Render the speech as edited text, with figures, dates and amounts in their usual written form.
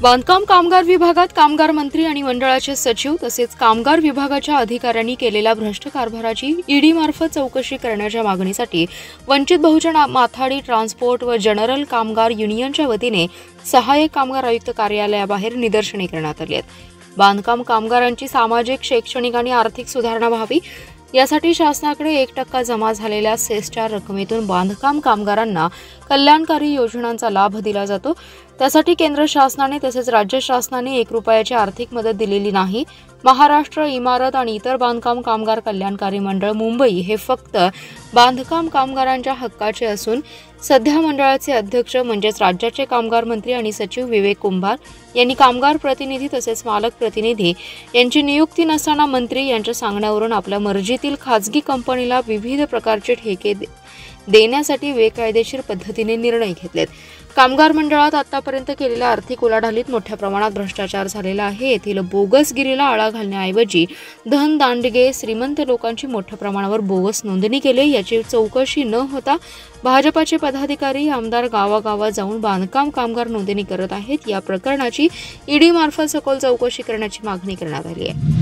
बांधकाम कामगार विभागात कामगार मंत्री आणि मंडळाचे सचिव तसेच कामगार विभागाच्या अधिकाऱ्यांनी केलेल्या भ्रष्ट कारभाराची ईडी मार्फत चौकशी करण्याच्या मागणीसाठी वंचित बहुजन माथाडी ट्रान्सपोर्ट व जनरल कामगार युनियनच्या वतीने सहाय्यक कामगार आयुक्त कार्यालयाबाहेर निदर्शने करण्यात आली आहेत। बांधकाम कामगारांची सामाजिक, शैक्षणिक आणि आर्थिक सुधारणा व्हावी यासाठी शासनाकडे 1% जमा झालेल्या सेसच्या रकमेतून बांधकाम कामगारांना कल्याणकारी योजनांचा लाभ दिला जातो। त्यासाठी केंद्र शासनाने तसेच राज्य शासनाने 1 रुपयाची आर्थिक मदत दिलेली नाही। महाराष्ट्र इमारत आणि इतर बांधकाम कामगार कल्याणकारी मंडळ मुंबई हे फक्त बांधकाम कामगारांच्या हक्काचे असून सध्या मंडळाचे अध्यक्ष म्हणजेच राज्याचे कामगार मंत्री आणि सचिव विवेक कुंभार यांनी कामगार प्रतिनिधी तसेच मालक प्रतिनिधी यांची नियुक्ती नसताना मंत्री यांच्या सांगण्यावरून आपल्या मर्जीतील खाजगी कंपनीला विविध प्रकारचे ठेके देण्यासाठी बेकायदेशीर पद्धतीने निर्णय घेतलेत। कामगार मंडळात आतापर्यंत केलेल्या आर्थिक उलाढालीत मोठ्या प्रमाणात भ्रष्टाचार झालेला आहे। येथील बोगसगिरीला आळा घालण्याऐवजी धन दांडगे श्रीमंत लोकांची मोठ्या प्रमाणावर बोगस नोंदणी केली। याची चौकशी न होता भाजपाचे पदाधिकारी आमदार गावागावात जाऊन बांधकाम कामगार नोंदणी करत आहेत। या प्रकरणाची ईडी मार्फत सखोल चौकशी करण्याची मागणी करण्यात आली आहे।